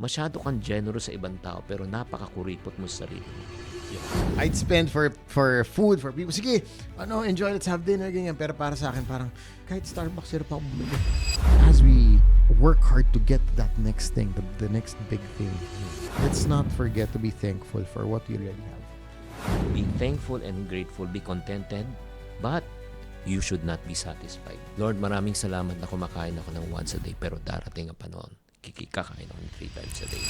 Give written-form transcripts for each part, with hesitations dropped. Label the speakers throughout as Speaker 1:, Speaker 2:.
Speaker 1: masyado kang generous sa ibang tao pero napakakuripot mo sa sarili mo.
Speaker 2: I'd spend for food, for people. Sige, enjoy, let's have dinner, ganyan. Pero para sa akin, parang kahit Starbucks, hirap ako bumili. As we work hard to get that next thing, the next big thing, let's not forget to be thankful for what we already have.
Speaker 1: Be thankful and grateful, be contented, but you should not be satisfied. Lord, maraming salamat na kumakain ako ng once a day, pero darating ang panahon, kakain ako ng 3 times a day.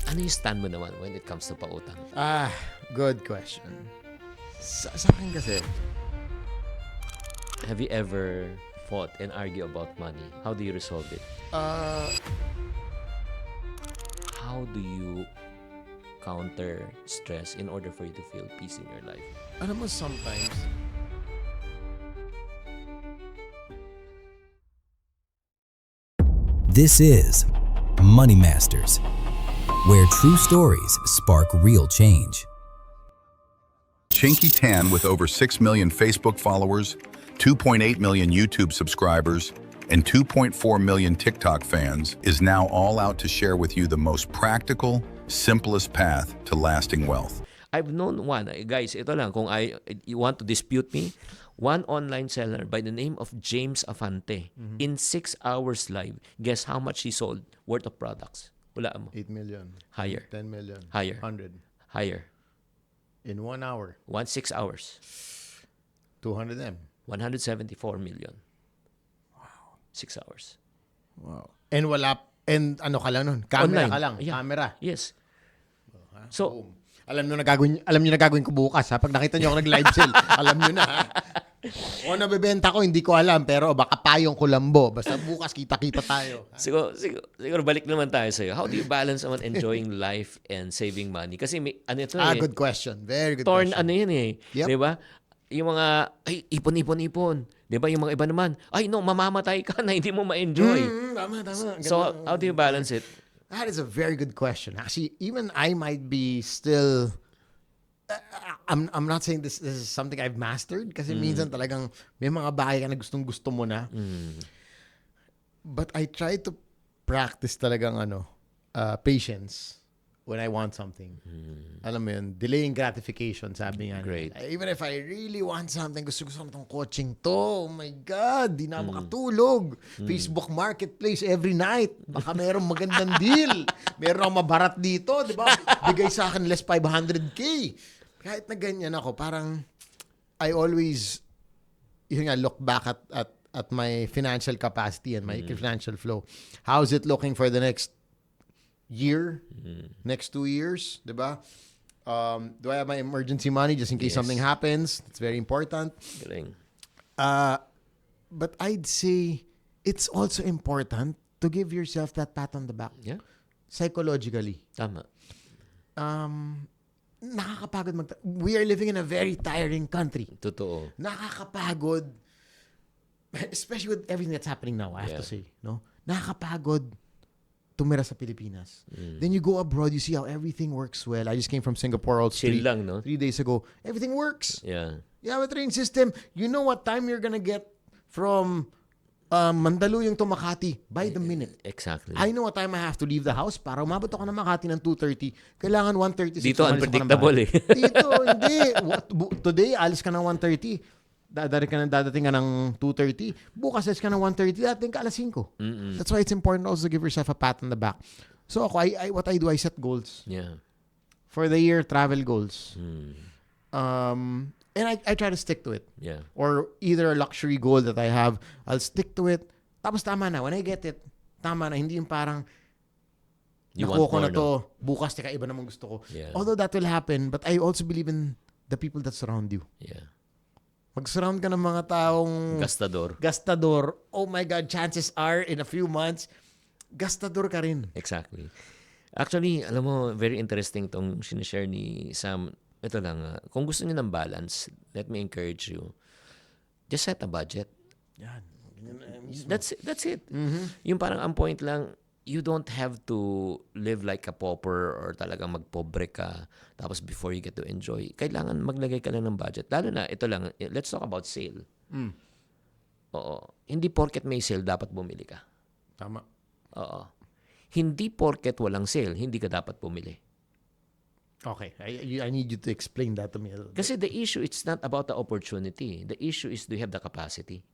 Speaker 1: Ano yung stand mo naman when it comes to pautang?
Speaker 2: Good question. Sa akin kasi,
Speaker 1: Have you ever fought and argue about money? How do you resolve it? How do you counter stress in order for you to feel peace in your life?
Speaker 2: alam mo, sometimes,
Speaker 3: This is Money Masters, where true stories spark real change.
Speaker 4: Chinky Tan, with over 6 million Facebook followers, 2.8 million YouTube subscribers, and 2.4 million TikTok fans, is now all out to share with you the most practical, simplest path to lasting wealth.
Speaker 1: I've known one, guys, ito lang, kung you want to dispute me, one online seller by the name of James Afante, in 6 hours live, guess how much he sold worth of products? Wala mo.
Speaker 2: 8 million.
Speaker 1: Higher.
Speaker 2: 10 million.
Speaker 1: Higher.
Speaker 2: 100.
Speaker 1: Higher.
Speaker 2: In 1 hour.
Speaker 1: 6 hours.
Speaker 2: 200 M.
Speaker 1: 174 million. Wow. 6 hours.
Speaker 2: Wow. And ano ka lang nun? Camera
Speaker 1: Online.
Speaker 2: ka lang.
Speaker 1: Yeah.
Speaker 2: Camera.
Speaker 1: Yes. So,
Speaker 2: Boom. Alam nyo na gagawin ko bukas, ha? Pag nakita nyo ako nag-live sale, alam nyo na, ha? O nabebenta ko, hindi ko alam, pero baka payong ko lambo. Basta bukas, kita-kita tayo.
Speaker 1: siguro balik naman tayo sa'yo. How do you balance naman enjoying life and saving money? Kasi may, ito
Speaker 2: Good question. Very good
Speaker 1: torn
Speaker 2: question.
Speaker 1: yun eh.
Speaker 2: Yep.
Speaker 1: Di ba? Yung mga, ipon. Di ba? Yung mga iba naman, mamamatay ka na, hindi mo ma-enjoy.
Speaker 2: Tama.
Speaker 1: So, how do you balance it?
Speaker 2: That is a very good question. Actually, even I might be still... I'm not saying this is something I've mastered kasi minsan talagang may mga bagay ka na gustong-gusto mo na. But I try to practice talagang patience when I want something. Alam mo yun, delaying gratification, sabi nga.
Speaker 1: Great.
Speaker 2: Even if I really want something, gusto ko itong coaching to. Oh my God, di na makatulog. Facebook Marketplace every night. Baka merong magandang deal. Meron akong mabarat dito, di ba? Bigay sa akin less 500K. Kahit na ganyan ako, parang I always look back at my financial capacity and my financial flow. How's it looking for the next year, next 2 years, diba? Do I have my emergency money just in case something happens? It's very important.
Speaker 1: Galing.
Speaker 2: But I'd say it's also important to give yourself that pat on the back.
Speaker 1: Yeah.
Speaker 2: Psychologically.
Speaker 1: Tama.
Speaker 2: Nakakapagod we are living in a very tiring country.
Speaker 1: Totoo.
Speaker 2: Nakakapagod. Especially with everything that's happening now, I have to say. No? Nakakapagod tumira sa Pilipinas. Then you go abroad, you see how everything works well. I just came from Singapore
Speaker 1: Chill lang, no?
Speaker 2: 3 days ago. Everything works.
Speaker 1: Yeah.
Speaker 2: You have a train system. You know what time you're gonna get from Mandaluyong to Makati by the minute.
Speaker 1: Exactly.
Speaker 2: I know what time I have to leave the house para umabot ako ng Makati ng 2:30. Kailangan 1:36.
Speaker 1: Dito unpredictable eh.
Speaker 2: Dito, hindi. Today, alis ka ng 1:30. Dadating ka ng 2:30. Bukas alis ka ng 1:30. Dadating ka alas 5. That's why it's important also to give yourself a pat on the back. So ako, what I do, I set goals.
Speaker 1: Yeah.
Speaker 2: For the year, travel goals. And I try to stick to it.
Speaker 1: Yeah.
Speaker 2: Or either a luxury goal that I have, I'll stick to it. Tapos tama na. When I get it, tama na. Hindi yung parang,
Speaker 1: You
Speaker 2: nakuha
Speaker 1: want
Speaker 2: ko
Speaker 1: more,
Speaker 2: na to, bukas, teka, iba naman gusto ko.
Speaker 1: Yeah.
Speaker 2: Although that will happen, but I also believe in the people that surround you.
Speaker 1: Yeah.
Speaker 2: Mag-surround ka ng mga taong gastador. Oh my God, chances are, in a few months, gastador ka rin.
Speaker 1: Exactly. Actually, alam mo, very interesting tong sinishare ni Sam. Ito lang, kung gusto niyo ng balance, let me encourage you. Just set a budget.
Speaker 2: Yan.
Speaker 1: That's it. Yung parang ang point lang, you don't have to live like a pauper or talagang magpobre ka tapos before you get to enjoy. Kailangan maglagay ka lang ng budget. Lalo na, ito lang, let's talk about sale. Oo. Hindi porket may sale, dapat bumili ka.
Speaker 2: Tama.
Speaker 1: Oo. Hindi porket walang sale, hindi ka dapat bumili.
Speaker 2: Okay. I need you to explain that to me a little bit.
Speaker 1: Kasi the issue, it's not about the opportunity. The issue is, do you have the capacity?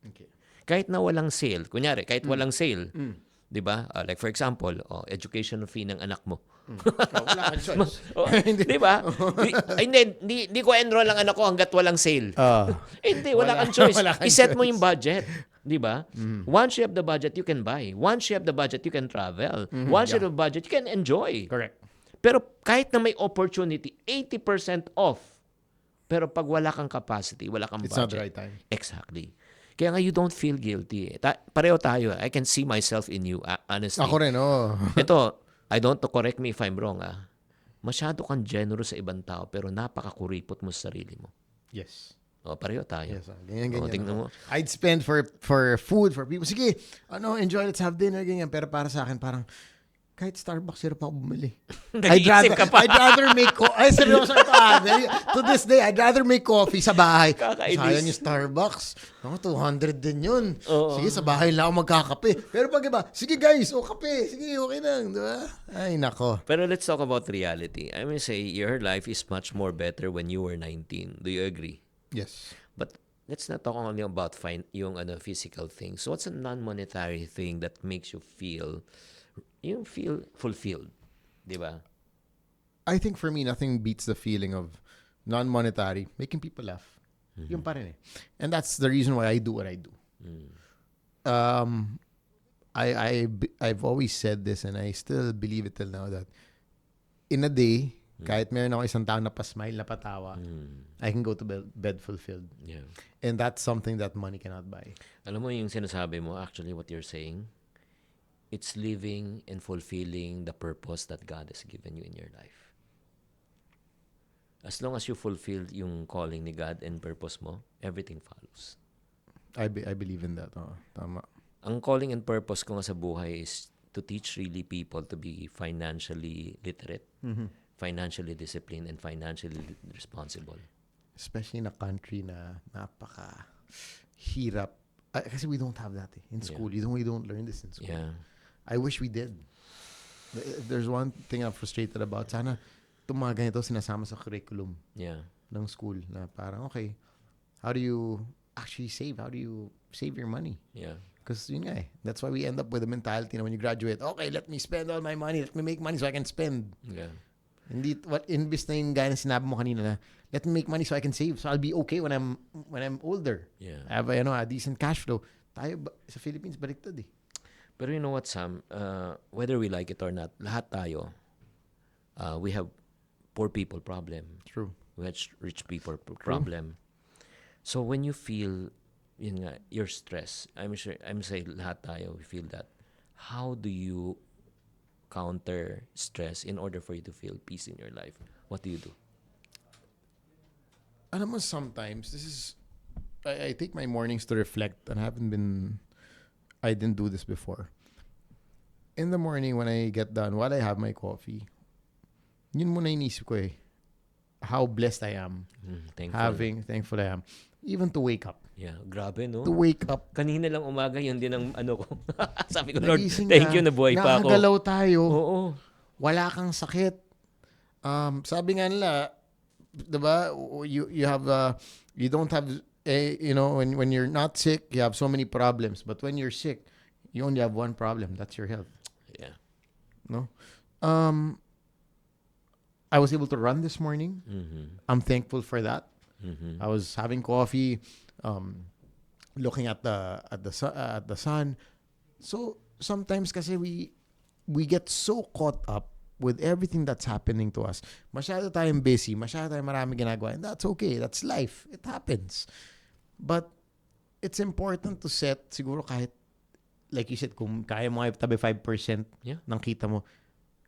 Speaker 2: Okay.
Speaker 1: Kahit na walang sale, kunyari, kahit walang sale, di ba? Like for example, education fee ng anak mo.
Speaker 2: Wala kang choice.
Speaker 1: Di ba? Hindi ko enroll ang anak ko hanggat walang sale. Hindi, wala kang choice.
Speaker 2: Wala kang
Speaker 1: Iset mo
Speaker 2: choice.
Speaker 1: yung budget. Di ba? Once you have the budget, you can buy. Once you have the budget, you can travel. Once you have the budget, you can enjoy.
Speaker 2: Correct.
Speaker 1: Pero kahit na may opportunity, 80% off. Pero pag wala kang capacity, wala kang
Speaker 2: It's
Speaker 1: budget.
Speaker 2: not the right time.
Speaker 1: Exactly. Kaya nga you don't feel guilty. Pareho tayo. I can see myself in you, honestly.
Speaker 2: Ako rin,
Speaker 1: Ito, I don't to correct me if I'm wrong. Masyado kang generous sa ibang tao pero napakakuripot mo sa sarili mo.
Speaker 2: Yes.
Speaker 1: Pareho tayo.
Speaker 2: Yes, ganyan.
Speaker 1: Tingnan mo.
Speaker 2: I'd spend for food, for people. Sige, enjoy, let's have dinner, ganyan. Pero para sa akin, parang, kahit Starbucks, hirap ako bumili.
Speaker 1: Nag-iisip ka pa.
Speaker 2: I'd rather make seryoso ito. To this day, I'd rather make coffee sa bahay.
Speaker 1: Kakainis.
Speaker 2: Sayang yung Starbucks. 200 din yun.
Speaker 1: Oo.
Speaker 2: Sige, sa bahay lang ako magkakape. Pero pag iba, sige guys, kape. Sige, okay lang. Diba? Ay, nako.
Speaker 1: Pero let's talk about reality. I mean, say, your life is much more better when you were 19. Do you agree?
Speaker 2: Yes.
Speaker 1: But let's not talk only about yung physical things. So what's a non-monetary thing that makes you feel fulfilled? Di ba?
Speaker 2: I think for me, nothing beats the feeling of non-monetary, making people laugh. Yun pa rin eh. And that's the reason why I do what I do. I've always said this and I still believe it till now that in a day, kahit meron ako isang tao na pa-smile, na patawa, I can go to bed fulfilled.
Speaker 1: Yeah.
Speaker 2: And that's something that money cannot buy.
Speaker 1: Alam mo yung sinasabi mo, actually what you're saying, it's living and fulfilling the purpose that God has given you in your life. As long as you fulfill yung calling ni God and purpose mo, everything follows.
Speaker 2: I believe in that. Tama.
Speaker 1: Ang calling and purpose ko nga sa buhay is to teach really people to be financially literate, financially disciplined, and financially responsible.
Speaker 2: Especially in a country na napaka-hirap. Kasi we don't have that in school.
Speaker 1: Yeah.
Speaker 2: We don't learn this in school.
Speaker 1: Yeah.
Speaker 2: I wish we did. There's one thing I'm frustrated about. Sana itong mga ganito sinasama sa curriculum
Speaker 1: Yeah.
Speaker 2: ng school na parang, okay, how do you actually save? How do you save your money?
Speaker 1: Yeah.
Speaker 2: Because yun nga that's why we end up with the mentality na when you graduate, okay, let me spend all my money. Let me make money so I can spend.
Speaker 1: Yeah.
Speaker 2: Hindi, imbis na yung gaya na sinabi mo kanina na, let me make money so I can save. So I'll be okay when I'm older.
Speaker 1: Yeah.
Speaker 2: I have a decent cash flow. Tayo sa Philippines, baliktad eh.
Speaker 1: Pero you know what, Sam? Whether we like it or not, lahat tayo, we have poor people problem.
Speaker 2: True.
Speaker 1: We have rich people problem. So when you feel, yun nga, you're stressed, I'm saying lahat tayo, we feel that. How do you counter stress in order for you to feel peace in your life? What do you do?
Speaker 2: Alam mo, sometimes, I take my mornings to reflect and I didn't do this before. In the morning when I get done, while I have my coffee, yun muna inisip ko eh. How blessed I am. Thankful I am. Even to wake up.
Speaker 1: Yeah, grabe, no?
Speaker 2: To wake up.
Speaker 1: Kanina lang umaga, yun din ang ano ko. Sabi ko, Lord,
Speaker 2: Nagising
Speaker 1: thank
Speaker 2: ka,
Speaker 1: you, nabuhay pa ako.
Speaker 2: nakagalaw tayo.
Speaker 1: Oo.
Speaker 2: Wala kang sakit. Sabi nga nila, diba, you have, you don't have, when you're not sick, you have so many problems. But when you're sick, you only have one problem. That's your health.
Speaker 1: Yeah.
Speaker 2: No? I was able to run this morning. I'm thankful for that. I was having coffee, looking at the sun. So sometimes kasi we get so caught up with everything that's happening to us. Masyado tayong busy, masyado tayong marami ginagawa. And that's okay. That's life. It happens. But it's important to set, siguro kahit, like you said, kung kaya mo ay tabi 5% ng kita mo,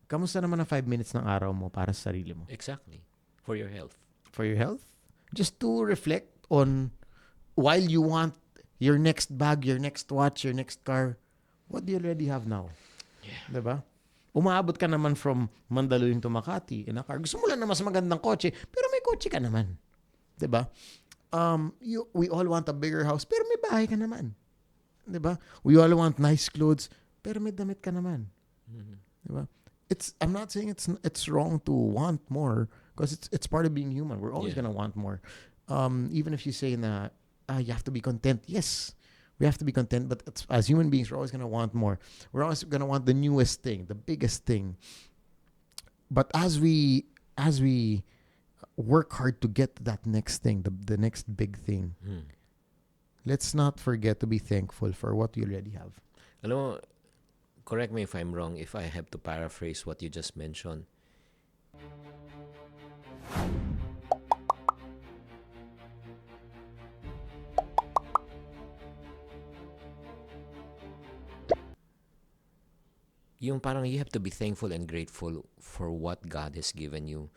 Speaker 2: kamusta naman ang 5 minutes ng araw mo para sa sarili mo?
Speaker 1: Exactly. For your health.
Speaker 2: For your health? Just to reflect on, while you want your next bag, your next watch, your next car, what do you already have now? Yeah. Diba? Umaabot ka naman from Mandaluyong to Makati in a car. Gusto mo lang na mas magandang kotse, pero may kotse ka naman. Diba? We all want a bigger house, pero may bahay ka naman. Diba? We all want nice clothes, pero may damit ka naman. Diba? I'm not saying it's wrong to want more because it's part of being human. We're always gonna want more. Even if you say na you have to be content. Yes, we have to be content. But as human beings, we're always gonna want more. We're always gonna want the newest thing, the biggest thing. But as we work hard to get to that next thing, the next big thing, let's not forget to be thankful for what we already have.
Speaker 1: Alam mo, correct me if I'm wrong, if I have to paraphrase what you just mentioned. Yung parang you have to be thankful and grateful for what God has given you.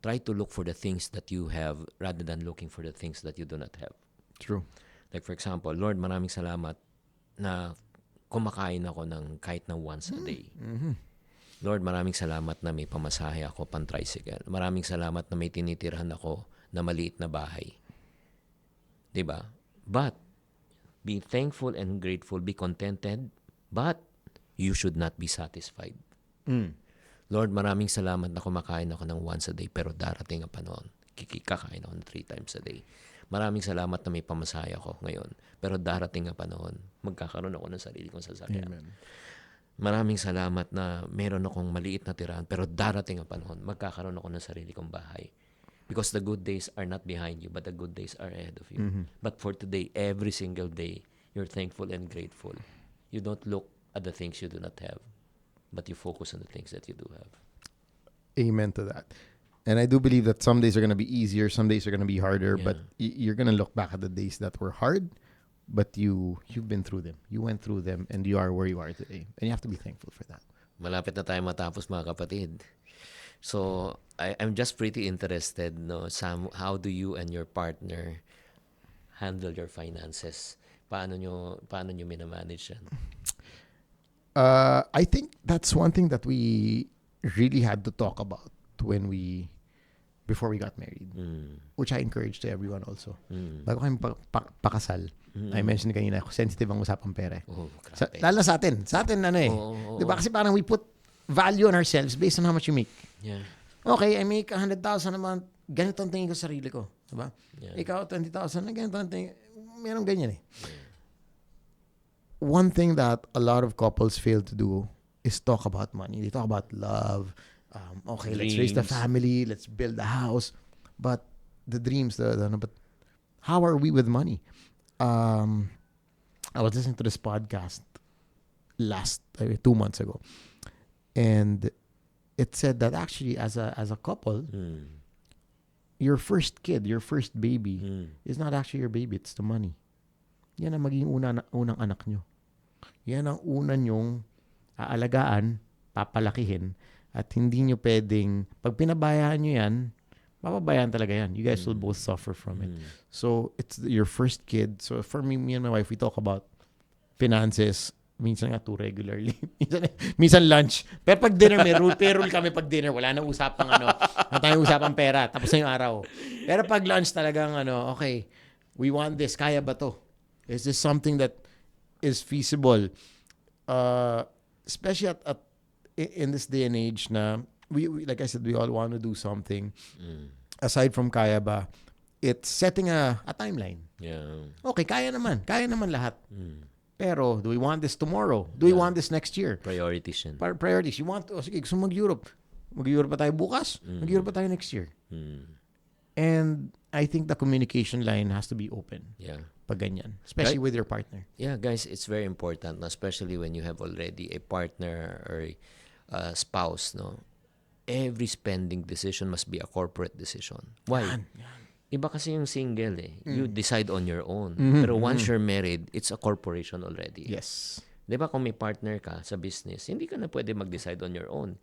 Speaker 1: Try to look for the things that you have rather than looking for the things that you do not have.
Speaker 2: True.
Speaker 1: Like for example, Lord, maraming salamat na kumakain ako ng kahit na once a day. Lord, maraming salamat na may pamasahe ako pan-tricycle. Maraming salamat na may tinitirhan ako na maliit na bahay. 'Di ba? But be thankful and grateful, be contented, but you should not be satisfied. Lord, maraming salamat na kumakain ako ng once a day, pero darating ang panahon, kakain ako ng 3 times a day. Maraming salamat na may pamasahe ako ngayon, pero darating ang panahon, magkakaroon ako ng sarili kong sasakyan.
Speaker 2: Amen.
Speaker 1: Maraming salamat na meron akong maliit na tirahan, pero darating ang panahon, magkakaroon ako ng sarili kong bahay. Because the good days are not behind you, but the good days are ahead of you. But for today, every single day, you're thankful and grateful. You don't look at the things you do not have, but you focus on the things that you do have.
Speaker 2: Amen to that. And I do believe that some days are going to be easier, some days are going to be harder, but you're going to look back at the days that were hard, but you've been through them. You went through them, and you are where you are today. And you have to be thankful for that.
Speaker 1: Malapit na tayo matapos, mga kapatid. So, I'm just pretty interested, no, Sam, how do you and your partner handle your finances? Paano nyo minamanage yan?
Speaker 2: I think that's one thing that we really had to talk about before we got married, which I encourage to everyone also. Bago kami pakasal, I mentioned kanina, sensitive ang usapang pera. Lalo sa atin. Sa atin, diba? Kasi parang we put value on ourselves based on how much you make.
Speaker 1: Yeah.
Speaker 2: Okay, I make 100,000 a month. Ganito ang tingin ko sa sarili ko. Diba?
Speaker 1: Yeah.
Speaker 2: Ikaw, 20,000 na ganito ang tingin. Meron ganyan eh. One thing that a lot of couples fail to do is talk about money. They talk about love. Okay, let's raise the family. Let's build a house. But the dreams, but how are we with money? I was listening to this podcast 2 months ago, and it said that actually, as a couple, your first kid, your first baby, is not actually your baby. It's the money. Yan ang magiging unang anak nyo. Yan ang una nyong aalagaan, papalakihin, at hindi nyo pwedeng, pag pinabayaan nyo yan, mapabayaan talaga yan. You guys will both suffer from it. So, it's your first kid. So, for me and my wife, we talk about finances, minsan nga too regularly. minsan lunch. Pero pag dinner, may rule kami pag dinner. Wala na usapang wala tayong usapang pera. Tapos na yung araw. Pero pag lunch talagang okay, we want this. Kaya ba to? Is this something that is feasible? Especially in this day and age na, we like I said, we all want to do something. Aside from kaya ba, it's setting a timeline.
Speaker 1: Yeah.
Speaker 2: Okay, kaya naman lahat. Pero, do we want this tomorrow? Do we want this next year?
Speaker 1: Priorities yan.
Speaker 2: Priorities. You want, sige, gusto mag-Europe. Mag-Europe pa tayo bukas. Mag-Europe pa tayo next year. And I think the communication line has to be open.
Speaker 1: Yeah.
Speaker 2: Pag ganyan. Especially with your partner.
Speaker 1: Yeah, guys, it's very important, especially when you have already a partner or a spouse, no? Every spending decision must be a corporate decision. Why?
Speaker 2: Yan.
Speaker 1: Iba kasi yung single eh. You decide on your own. Pero once you're married, it's a corporation already.
Speaker 2: Yes.
Speaker 1: Di ba kung may partner ka sa business, hindi ka na pwede mag-decide on your own.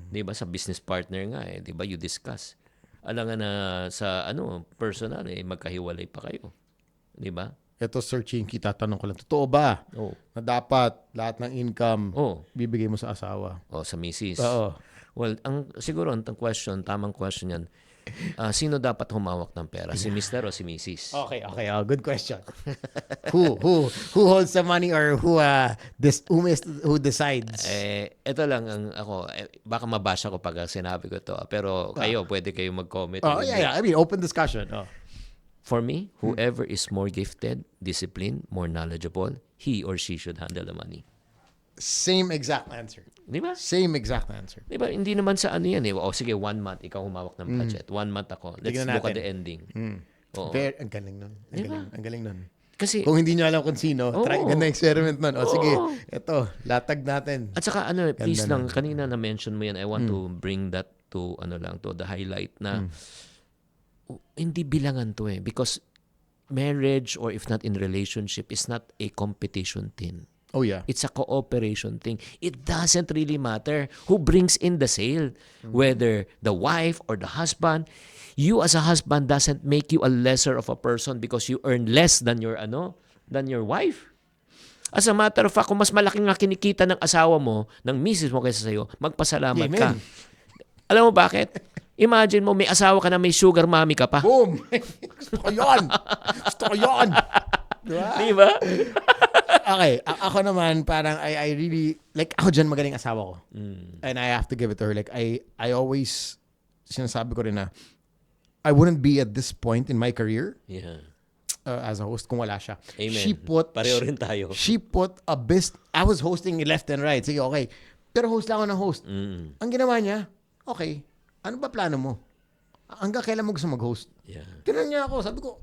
Speaker 1: Di ba sa business partner nga eh, di ba you discuss. Alangan na sa personal eh, magkahiwalay pa kayo. Di ba?
Speaker 2: Ito, Sir Chinky, tatanong ko lang, totoo ba na dapat lahat ng income bibigay mo sa asawa?
Speaker 1: O sa misis.
Speaker 2: Oo.
Speaker 1: Well, siguro ang tamang question yan, Sino dapat humawak ng pera? Si Mr. o si Mrs.?
Speaker 2: Okay. Oh, good question. who holds the money or who decides?
Speaker 1: Ito lang ang ako, baka mabasa ko pag sinabi ko to. Pero kayo, pwede kayo mag-comment.
Speaker 2: Oh, yeah. I mean, open discussion. Oh.
Speaker 1: For me, whoever is more gifted, disciplined, more knowledgeable, he or she should handle the money.
Speaker 2: Same exact answer.
Speaker 1: Di ba?
Speaker 2: Same exact answer.
Speaker 1: Di ba? Hindi naman sa ano yan eh. O sige, 1 month, ikaw humawak ng budget. 1 month ako. Let's
Speaker 2: Tignan
Speaker 1: look at
Speaker 2: natin.
Speaker 1: the ending. Oo.
Speaker 2: Ang galing nun.
Speaker 1: Diba?
Speaker 2: Ang galing nun.
Speaker 1: Kasi,
Speaker 2: Kung hindi nyo alam kung sino, try
Speaker 1: Oo.
Speaker 2: ganda experiment nun. O sige,
Speaker 1: Oo.
Speaker 2: eto, latag natin.
Speaker 1: at saka ano, please
Speaker 2: Ganda
Speaker 1: lang, kanina na-mention mo yan, I want to bring that to, to the highlight na hindi bilangan to eh. Because marriage or if not in relationship is not a competition thing.
Speaker 2: Oh yeah.
Speaker 1: It's a cooperation thing. It doesn't really matter who brings in the sale, whether the wife or the husband. You as a husband doesn't make you a lesser of a person because you earn less than your wife. As a matter of fact, kung mas malaki nga kinikita ng asawa mo, ng misis mo kaysa sa'yo, magpasalamat ka.
Speaker 2: Amen.
Speaker 1: Alam mo bakit? Imagine mo, may asawa ka na may sugar mommy ka pa.
Speaker 2: Boom! Gusto ko yun! Diba?
Speaker 1: Di ba?
Speaker 2: Okay, ako naman parang I really like ako dyan magaling asawa ko. And I have to give it to her. Like I always sinasabi ko rin na I wouldn't be at this point in my career
Speaker 1: Yeah.
Speaker 2: as a host kung wala siya.
Speaker 1: Amen. Pareho rin tayo.
Speaker 2: She put a I was hosting left and right. Sige, okay. Pero host lang ako ng host. Ang ginawa niya, okay, ano ba plano mo? Hanggang kailan mo gusto mag-host?
Speaker 1: Yeah.
Speaker 2: Tinanong niya ako. Sabi ko,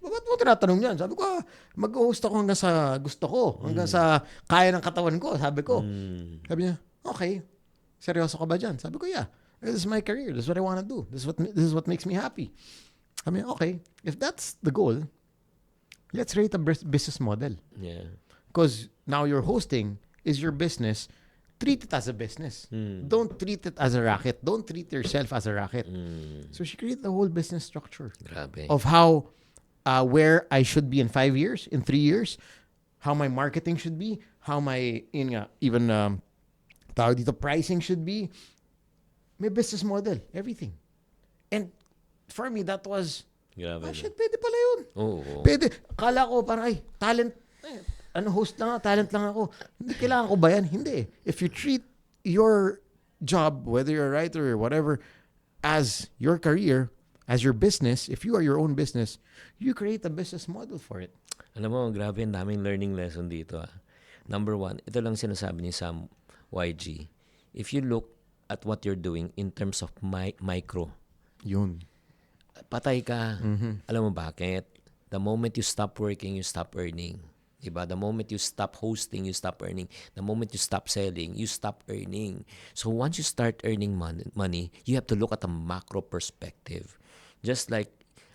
Speaker 2: ba't mo tinatanong yan? Sabi ko, mag-host ako hanggang sa gusto ko. Hanggang sa kaya ng katawan ko. Sabi ko. Sabi niya, okay. Seryoso ka ba dyan? Sabi ko, yeah. This is my career. This is what I want to do. This is what makes me happy. Sabi niya, okay. If that's the goal, let's create a business model.
Speaker 1: Yeah.
Speaker 2: Because now your hosting is your business. Treat it as a business. Don't treat it as a racket. Don't treat yourself as a racket. So she created the whole business structure
Speaker 1: Grabe.
Speaker 2: of how, where I should be in 5 years, in 3 years, how my marketing should be, how my tawag dito, pricing should be. May business model, everything. And for me, that was,
Speaker 1: Grabe.
Speaker 2: shit, pwede pala yun.
Speaker 1: Oo.
Speaker 2: Pwede. Akala ko parang, talent, host lang ako, talent lang ako. Hindi, kailangan ko ba yan? Hindi. If you treat your job, whether you're a writer or whatever, as your career, as your business, if you are your own business, you create a business model for it.
Speaker 1: Alam mo, grabe, ang daming learning lesson dito. Number 1, ito lang sinasabi ni Sam YG. If you look at what you're doing in terms of micro,
Speaker 2: Yun.
Speaker 1: patay ka. Alam mo bakit? The moment you stop working, you stop earning. Diba? The moment you stop hosting, you stop earning. The moment you stop selling, you stop earning. So once you start earning money, you have to look at a macro perspective. Just like,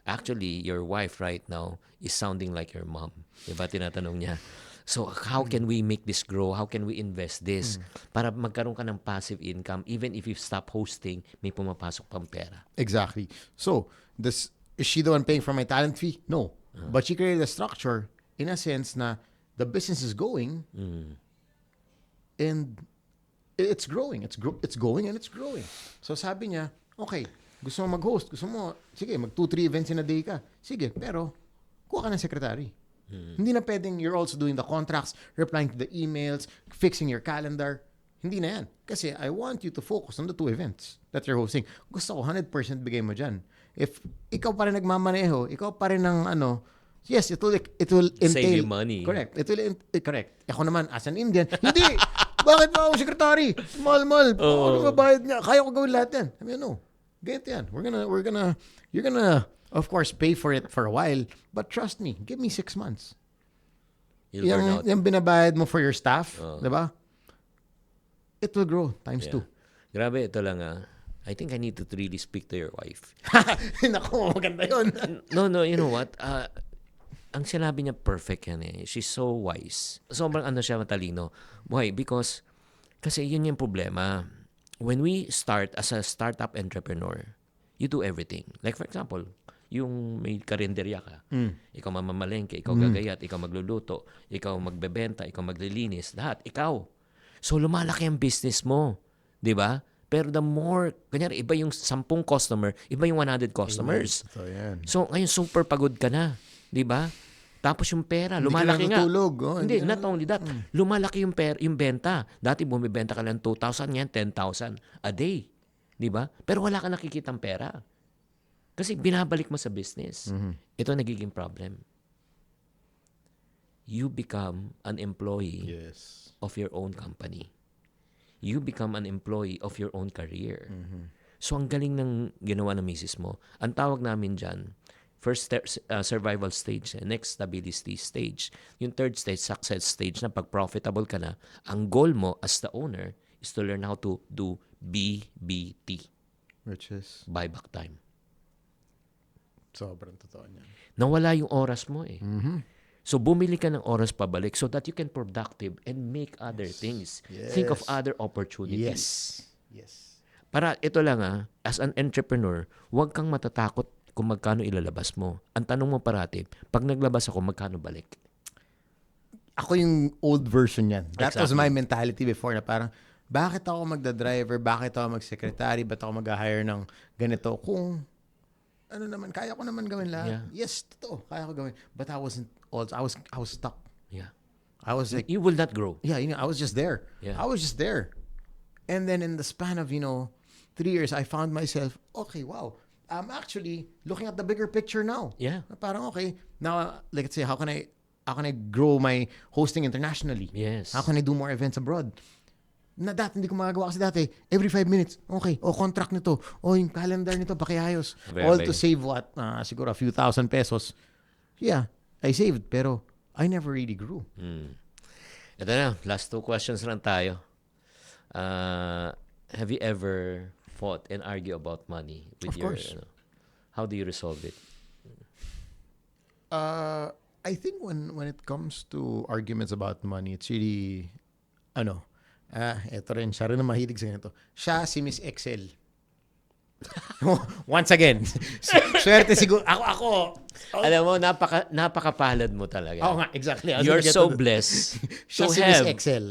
Speaker 1: actually, your wife right now is sounding like your mom. Diba? Tinatanong niya. So how can we make this grow? How can we invest this? Para magkaroon ka ng passive income. Even if you stop hosting, may pumapasok pang pera.
Speaker 2: Exactly. So, is she the one paying for my talent fee? No. But she created a structure in a sense na the business is going and it's growing. It's going and it's growing. So sabi niya, okay, gusto mo mag-host, gusto mo, sige, mag 2-3 events in a day ka. Sige, pero kuha ka ng secretary. Hindi na pwedeng you're also doing the contracts, replying to the emails, fixing your calendar. Hindi na yan. Kasi I want you to focus on the 2 events that you're hosting. Gusto ko 100% bigay mo dyan. If ikaw pa rin nagmamaneho, ikaw pa rin ng yes, it will entail.
Speaker 1: Save you money.
Speaker 2: Correct. Correct. Ako naman, as an Indian, hindi! Bakit ba ako secretary? Mahal. Ano mabayad niya? Kaya ko gawin lahat yan. I mean, no. Ganito yan. You're gonna, of course, pay for it for a while, but trust me, give me 6 months.
Speaker 1: You'll burn out.
Speaker 2: Yung binabayad mo for your staff, di ba? It will grow times 2.
Speaker 1: Grabe, ito lang I think I need to really speak to your wife.
Speaker 2: Naku, maganda yun.
Speaker 1: No, you know what? Ang sinabi niya perfect yan eh. She's so wise. Sobrang siya matalino. Why? Because, kasi yun yung problema. When we start as a startup entrepreneur, you do everything. Like for example, yung may karinderya ka. Ikaw mamamalengke, ikaw gagayat, ikaw magluluto, ikaw magbebenta, ikaw maglilinis, lahat. Ikaw. So lumalaki ang business mo. 'Di ba? Pero the more, kanyari, iba yung 10 customer, iba yung 100 customers.
Speaker 2: So, yan.
Speaker 1: So, ngayon, super pagod ka na. Di ba? Tapos yung pera,
Speaker 2: Hindi ka
Speaker 1: lumalaki nga.
Speaker 2: natutulog.
Speaker 1: Hindi, not only that. Lumalaki yung yung benta. Dati bumibenta ka lang 2,000, ngayon 10,000 a day. Di ba? Pero wala ka nakikitang pera. Kasi binabalik mo sa business. Ito nagiging problem. You become an employee
Speaker 2: Yes.
Speaker 1: of your own company. You become an employee of your own career. So, ang galing ng ginawa ng misis mo. Ang tawag namin dyan, first survival stage, next stability stage. Yung third stage, success stage na pag profitable ka na, ang goal mo as the owner is to learn how to do BBT,
Speaker 2: Which is,
Speaker 1: buyback time.
Speaker 2: sobrang totoo niyan.
Speaker 1: Nawala yung oras mo eh. So, bumili ka ng oras pabalik so that you can productive and make other things. Think of
Speaker 2: Yes.
Speaker 1: other opportunities.
Speaker 2: Yes. Yes.
Speaker 1: Para ito lang as an entrepreneur, huwag kang matatakot kung magkano ilalabas mo. Ang tanong mo parati, pag naglabas ako, magkano balik?
Speaker 2: Ako yung old version yan. That was
Speaker 1: Exactly.
Speaker 2: my mentality before na parang, bakit ako magda-driver? Bakit ako mag-secretary? Ba't ako mag-hire ng ganito? Kung, ano naman, kaya ko naman gawin lahat.
Speaker 1: Yeah.
Speaker 2: Yes, totoo, kaya ko gawin. But I wasn't, I was stuck.
Speaker 1: Yeah.
Speaker 2: I was like,
Speaker 1: You will not grow.
Speaker 2: yeah, I was just there.
Speaker 1: Yeah.
Speaker 2: I was just there. And then in the span of, 3 years, I found myself, okay, wow, I'm actually looking at the bigger picture now.
Speaker 1: Yeah.
Speaker 2: Parang, okay, now, like, let's say, how can I grow my hosting internationally?
Speaker 1: Yes.
Speaker 2: How can I do more events abroad? Na dati, hindi ko magagawa kasi dati, every 5 minutes, okay, contract nito, yung calendar nito, pakiayos. All to save what? Siguro a few thousand pesos. Yeah, I saved, pero I never really grew.
Speaker 1: Ito na, last 2 questions lang tayo. Have you ever fought and argue about money with
Speaker 2: Of course.
Speaker 1: How do you resolve it?
Speaker 2: I think when it comes to arguments about money, it's really, eto rin, siya rin na mahilig sa ganito. Siya si Miss Excel. Once again, swerte siguro. Ako.
Speaker 1: Alam mo, napakapalad mo talaga.
Speaker 2: Oo nga, exactly. I was
Speaker 1: You're
Speaker 2: gonna get
Speaker 1: so
Speaker 2: to the-
Speaker 1: blessed
Speaker 2: Siya
Speaker 1: to
Speaker 2: si Miss
Speaker 1: have
Speaker 2: Excel.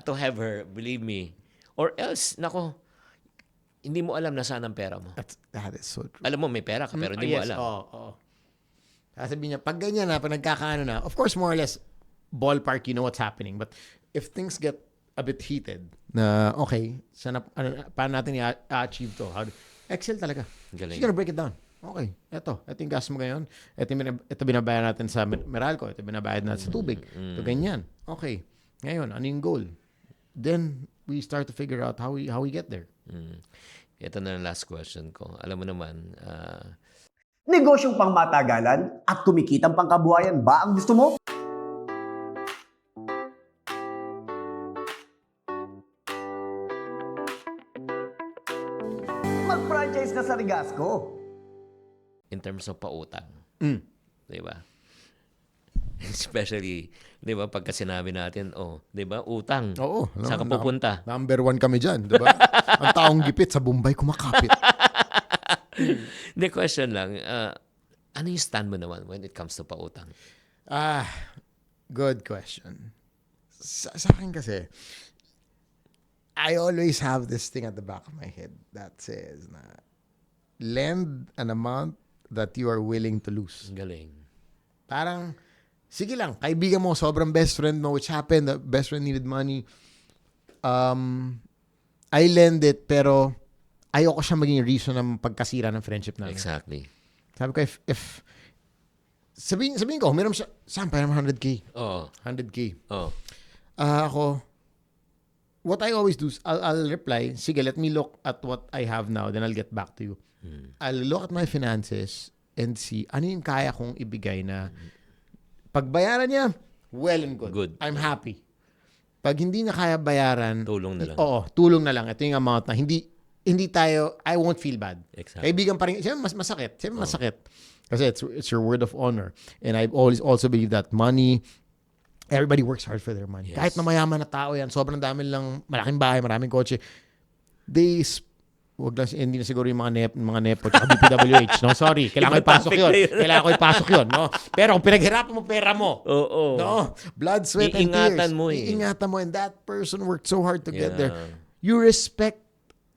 Speaker 1: To have her, believe me. Or else, nako, hindi mo alam na saan ang pera mo.
Speaker 2: That is so true.
Speaker 1: Alam mo, may pera ka, pero hindi mo
Speaker 2: Yes,
Speaker 1: alam.
Speaker 2: oo. Sasabihin niya, pag ganyan na, pag nagkakaano na, of course, more or less, ballpark, you know what's happening. But if things get a bit heated, na, okay, paano natin i-achieve to? Excel talaga.
Speaker 1: Galing.
Speaker 2: She's gonna break it down. Okay, ito yung gas mo ngayon. Ito binabayad natin sa Meralco. Ito binabayad natin sa tubig. Ito ganyan. Okay, ngayon, ano yung goal? Then, we start to figure out how we get there.
Speaker 1: Ito na ang last question ko. Alam mo naman,
Speaker 5: Negosyong pangmatagalan at kumikitang pangkabuhayan ba ang gusto mo? Mag-franchise na sa Rigasco.
Speaker 1: in terms of pautang. Di ba? Especially, di ba, pagka sinabi natin, di ba, utang.
Speaker 2: Oo.
Speaker 1: Saan ka pupunta?
Speaker 2: Number 1 kami dyan, di ba? Ang taong gipit sa Bombay kumakapit.
Speaker 1: The question lang, ano yung stand mo naman when it comes to pautang?
Speaker 2: Good question. Sa akin kasi, I always have this thing at the back of my head that says na lend an amount that you are willing to lose.
Speaker 1: Ang galing.
Speaker 2: Parang, sige lang, kaibigan mo, sobrang best friend mo, which happened, the best friend needed money. I lend it, pero ayoko siya maging reason ng pagkasira ng friendship namin.
Speaker 1: Exactly.
Speaker 2: Sabi ko, if sabihin ko, meron siya, saan pa naman 100K?
Speaker 1: Oo.
Speaker 2: 100K.
Speaker 1: Oo.
Speaker 2: Ako, what I always do is, I'll reply, sige, let me look at what I have now, then I'll get back to you. I'll look at my finances and see, ano yung kaya kong ibigay na pagbayaran niya, well and good.
Speaker 1: Good.
Speaker 2: I'm happy. Pag hindi na kaya bayaran,
Speaker 1: Tulong na lang.
Speaker 2: Oo, tulong na lang. Ito yung amount na hindi tayo, I won't feel bad.
Speaker 1: Exactly.
Speaker 2: Kaibigan pa rin, siyempre masakit. Siyempre masakit. Kasi it's your word of honor. And I've always also believed that money, everybody works hard for their money.
Speaker 1: Yes.
Speaker 2: Kahit na mayaman na tao yan, sobrang dami lang, malaking bahay, maraming kotse. Wag lang, hindi na siguro yung mga nepo at BPWH, no? Sorry, kailangan ko ipasok yun. Kailangan ko ipasok yun, no? Pero kung pinaghirapan mo pera mo,
Speaker 1: Oo.
Speaker 2: no? Blood, sweat, and
Speaker 1: Iingatan
Speaker 2: tears.
Speaker 1: mo eh.
Speaker 2: Iingatan mo, and that person worked so hard to get
Speaker 1: Yeah.
Speaker 2: there. You respect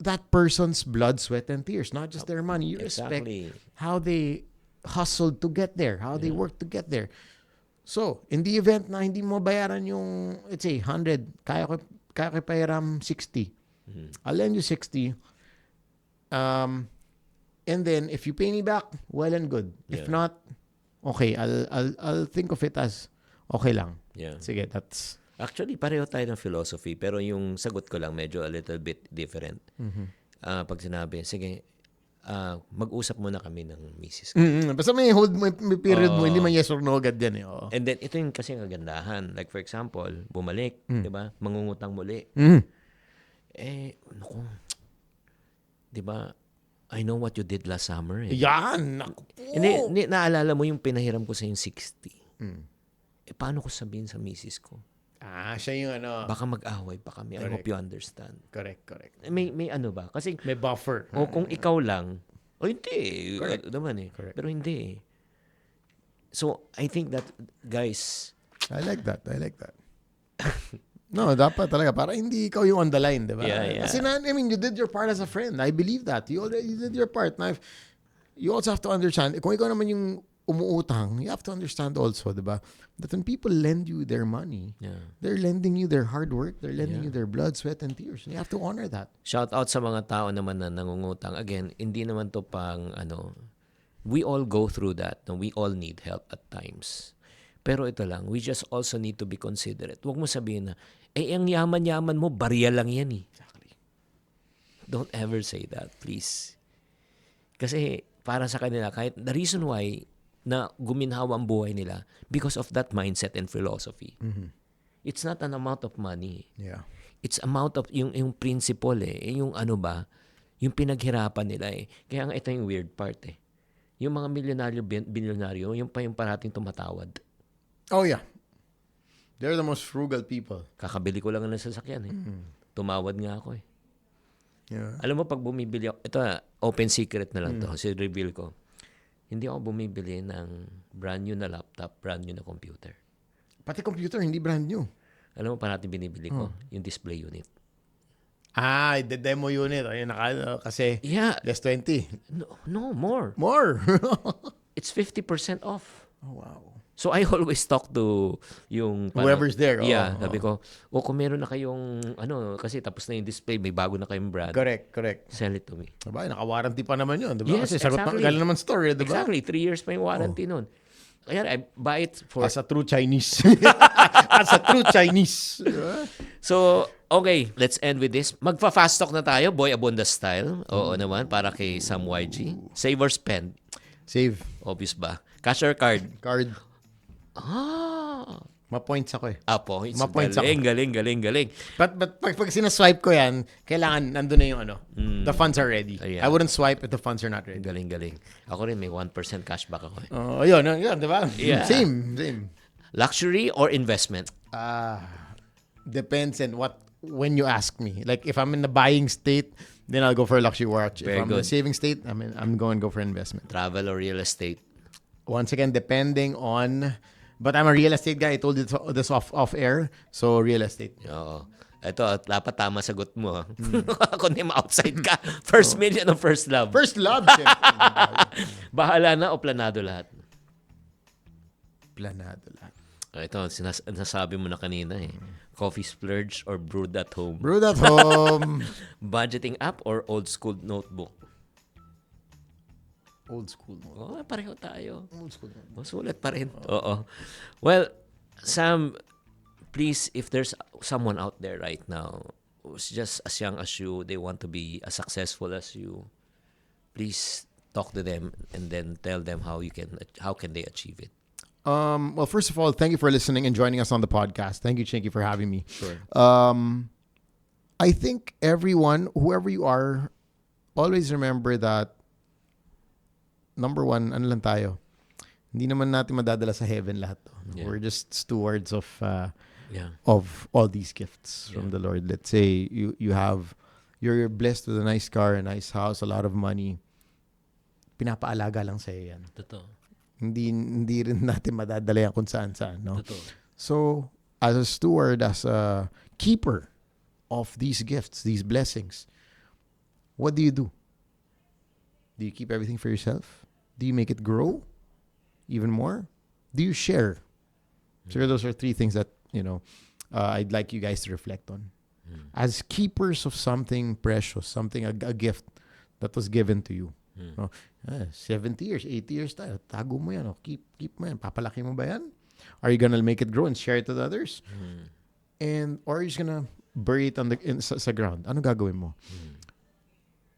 Speaker 2: that person's blood, sweat, and tears, not just their money. You
Speaker 1: Exactly.
Speaker 2: respect how they hustled to get there, how they worked to get there. So, in the event na hindi mo bayaran yung, let's say, 100, kaya ko payaram 60. I'll lend you 60. And then, if you pay me back, well and good. If not, okay, I'll think of it as okay lang.
Speaker 1: Yeah.
Speaker 2: Sige, that's...
Speaker 1: Actually, pareho tayo ng philosophy, pero yung sagot ko lang medyo a little bit different. Pag sinabi, sige, mag-usap muna kami ng misis ko.
Speaker 2: Basta may hold, may period mo, hindi man yes or no agad yan eh. Oo.
Speaker 1: And then, ito yung kasi kagandahan. Like, for example, bumalik, di ba? Mangungutang muli. Naku, di ba? I know what you did last summer.
Speaker 2: Yan! Naku.
Speaker 1: Hindi, naalala mo yung pinahiram ko sa yung 60. Paano ko sabihin sa misis ko?
Speaker 2: Siya yung ano.
Speaker 1: Baka mag-away pa kami. I hope you understand.
Speaker 2: Correct.
Speaker 1: May ano ba? Kasi,
Speaker 2: May buffer.
Speaker 1: o kung ikaw lang, hindi.
Speaker 2: Correct.
Speaker 1: Naman eh.
Speaker 2: Correct.
Speaker 1: Pero hindi. So, I think that, guys,
Speaker 2: I like that. No, dapat talaga. Para hindi ikaw yung on the line, di ba?
Speaker 1: Yeah.
Speaker 2: Kasi I mean, you did your part as a friend. I believe that. You did your part. Now, you also have to understand, kung ikaw naman yung umuutang, you have to understand also, di ba? That when people lend you their money, they're lending you their hard work, they're lending you their blood, sweat, and tears. And you have to honor that.
Speaker 1: shout out sa mga tao naman na nangungutang. Again, hindi naman to pang we all go through that. No? We all need help at times. Pero ito lang, we just also need to be considerate. Huwag mo sabihin na, ang yaman-yaman mo, barya lang yan eh. Exactly. Don't ever say that, please. Kasi para sa kanila, kahit the reason why na guminhawa ang buhay nila because of that mindset and philosophy. It's not an amount of money.
Speaker 2: Yeah.
Speaker 1: It's amount of yung principle yung ano ba, yung pinaghirapan nila eh. Kaya nga ito yung weird part eh. Yung mga bilyonaryo, yung pa yung parating tumatawad.
Speaker 2: Oh, yeah. They're the most frugal people.
Speaker 1: Kakabili ko lang ng sasakyan eh. Tumawad nga ako eh.
Speaker 2: Yeah.
Speaker 1: Alam mo pag bumibili ako, ito open secret na lang to, reveal ko. Hindi ako bumibili ng brand new na laptop, brand new na computer.
Speaker 2: Pati computer, hindi brand new.
Speaker 1: Alam mo pa natin binibili ko? Yung display unit.
Speaker 2: The demo unit. Ayun, kasi
Speaker 1: Yeah.
Speaker 2: less 20.
Speaker 1: No, more.
Speaker 2: More.
Speaker 1: It's 50% off.
Speaker 2: Oh, wow.
Speaker 1: So I always talk to yung
Speaker 2: Whoever's there.
Speaker 1: Yeah, sabi ko, kung meron na kayong kasi tapos na yung display, may bago na kayong brand.
Speaker 2: Correct.
Speaker 1: Sell it to me.
Speaker 2: Diba? Naka-warranty pa naman yun. Diba?
Speaker 1: Yes,
Speaker 2: Kasi sagot
Speaker 1: exactly.
Speaker 2: galing naman store. Diba?
Speaker 1: Exactly, 3 years pa yung warranty nun. Kaya I buy it for...
Speaker 2: As a true Chinese. As a true Chinese. Diba?
Speaker 1: So, okay, let's end with this. Magpa-fast talk na tayo, Boy Abunda style. Oo naman, para kay Sam YG. Save or spend?
Speaker 2: Save.
Speaker 1: Obvious ba? Cash or card?
Speaker 2: Card. Ma-points ako eh.
Speaker 1: Points.
Speaker 2: Ma-points
Speaker 1: Galing.
Speaker 2: But pag sinaswipe ko yan, kailangan nandun na yung the funds are ready.
Speaker 1: Yeah.
Speaker 2: I wouldn't swipe if the funds are not ready.
Speaker 1: Galing. Ako rin, may 1% cashback ako eh.
Speaker 2: Yun, diba?
Speaker 1: Yeah.
Speaker 2: Same.
Speaker 1: Luxury or investment?
Speaker 2: Depends on when you ask me. Like if I'm in the buying state, then I'll go for a luxury watch.
Speaker 1: Very
Speaker 2: if I'm in
Speaker 1: good.
Speaker 2: the saving state, I'm going to go for investment.
Speaker 1: Travel or real estate?
Speaker 2: Once again, depending on... But I'm a real estate guy. I told you this off air. So, real estate.
Speaker 1: Oo. Ito, dapat tama sagot mo. Kundi outside ka. First million o first love?
Speaker 2: First love, syempre.
Speaker 1: Bahala na o planado lahat?
Speaker 2: Planado lahat.
Speaker 1: Ito, nasabi mo na kanina eh. Coffee splurge or brewed at home?
Speaker 2: Brewed at home.
Speaker 1: Budgeting app or old school notebook?
Speaker 2: Old school.
Speaker 1: Pareho tayo.
Speaker 2: Old school.
Speaker 1: Sulat pa rin. Oo. Well, Sam, please, if there's someone out there right now who's just as young as you, they want to be as successful as you, please talk to them and then tell them how can they achieve it.
Speaker 2: Well, first of all, thank you for listening and joining us on the podcast. Thank you, Chinky, for having me.
Speaker 1: Sure.
Speaker 2: I think everyone, whoever you are, always remember that number one, ano lang tayo? Hindi naman natin madadala sa heaven lahat.
Speaker 1: Yeah.
Speaker 2: We're just stewards of
Speaker 1: Yeah.
Speaker 2: of all these gifts from the Lord. Let's say you're blessed with a nice car, a nice house, a lot of money. Pinapaalaga lang sa'yo yan.
Speaker 1: Totoo.
Speaker 2: Hindi rin natin madadala yan kung saan-saan. No?
Speaker 1: Totoo.
Speaker 2: So, as a steward, as a keeper of these gifts, these blessings, what do you do? Do you keep everything for yourself? Do you make it grow even more? Do you share? So those are three things that, I'd like you guys to reflect on. As keepers of something precious, something, a gift that was given to you. 70 years, 80 years tayo. Tago mo yan. Keep mo yan. Papalaki mo ba yan? Are you gonna make it grow and share it with others? Or are you just gonna bury it sa ground? Ano gagawin mo?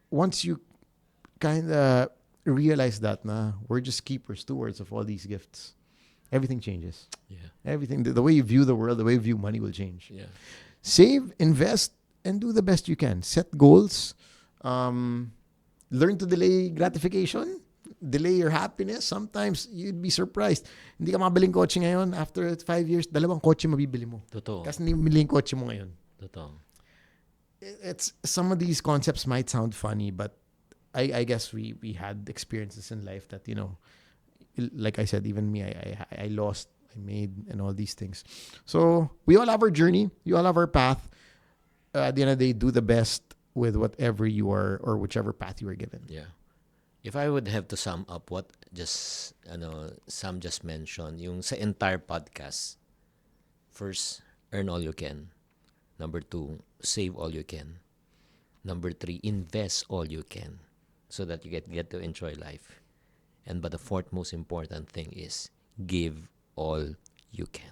Speaker 2: Once you kind of realize that we're just keepers, stewards of all these gifts, everything changes.
Speaker 1: Yeah.
Speaker 2: Everything, the way you view the world, the way you view money will change.
Speaker 1: Yeah.
Speaker 2: Save, invest, and do the best you can. Set goals. Learn to delay gratification. Delay your happiness. Sometimes you'd be surprised. Hindi ka mabiling kotse ngayon. After 5 years, 2 kotse mabibili mo.
Speaker 1: Totoo.
Speaker 2: Kasi hindi mabili yung kotse mo ngayon.
Speaker 1: Totoo.
Speaker 2: It's some of these concepts might sound funny, but I guess we had experiences in life that, like I said, even me, I lost, I made, and all these things. So we all have our journey. You all have our path. At the end of the day, do the best with whatever you are or whichever path you are given.
Speaker 1: Yeah. If I would have to sum up what Sam just mentioned, yung sa entire podcast, first, earn all you can. Number 2, save all you can. Number 3, invest all you can so that you get to enjoy life. But the fourth most important thing is give all you can.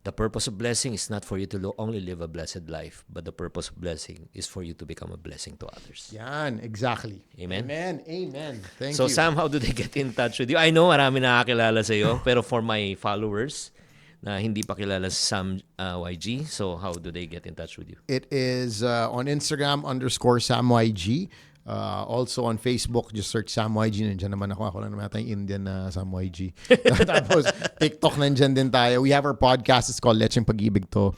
Speaker 1: The purpose of blessing is not for you to only live a blessed life, but the purpose of blessing is for you to become a blessing to others.
Speaker 2: Yan, exactly.
Speaker 1: Amen?
Speaker 2: Amen. Thank
Speaker 1: So
Speaker 2: you.
Speaker 1: Sam, how do they get in touch with you? I know marami nakakilala sa iyo, pero for my followers na hindi pa kilala sa Sam YG, so how do they get in touch with you?
Speaker 2: It is on Instagram _SamYG. Also on Facebook, just search Sam YG. Nandiyan naman ako. Ako lang naman yata yung Indian na Sam YG. Tapos TikTok nandiyan din tayo. We have our podcast. It's called Lecheng Pag-ibig To.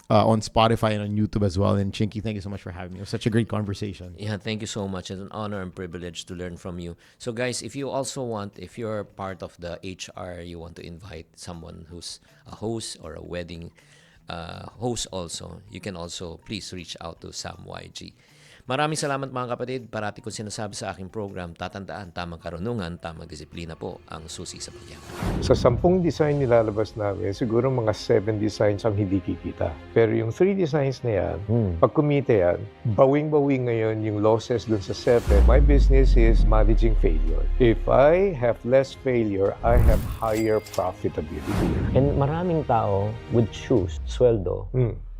Speaker 2: On Spotify and on YouTube as well. And Chinky, thank you so much for having me. It was such a great conversation.
Speaker 1: Yeah, thank you so much. It's an honor and privilege to learn from you. So guys, if you're part of the HR, you want to invite someone who's a host or a wedding host also, you can also please reach out to Sam YG. Maraming salamat mga kapatid. Parati ko sinasabi sa aking program, tatandaan, tamang karunungan, tamang disiplina po ang susi sa pagyaman.
Speaker 6: Sa 10 design nilalabas namin, siguro mga 7 designs ang hindi kikita. Pero yung 3 designs na yan, pag kumita yan, bawing-bawing ngayon yung losses dun sa 7. My business is managing failure. If I have less failure, I have higher profitability.
Speaker 7: And maraming tao would choose sweldo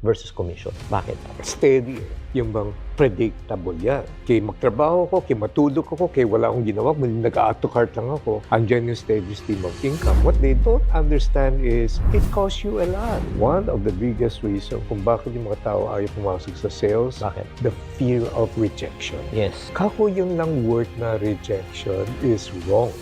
Speaker 7: versus commission. Bakit?
Speaker 6: Steady. Yung bang predictable yan. Kaya magtrabaho ko, kaya matulog ako, kaya wala akong ginawa, nag-a-add to cart lang ako. Andyan yung steady stream of income. What they don't understand is, it costs you a lot. One of the biggest reasons kung bakit yung mga tao ayaw pumasok sa sales,
Speaker 7: Bakit?
Speaker 6: the fear of rejection.
Speaker 7: Yes.
Speaker 6: Kako yung lang word na rejection is wrong.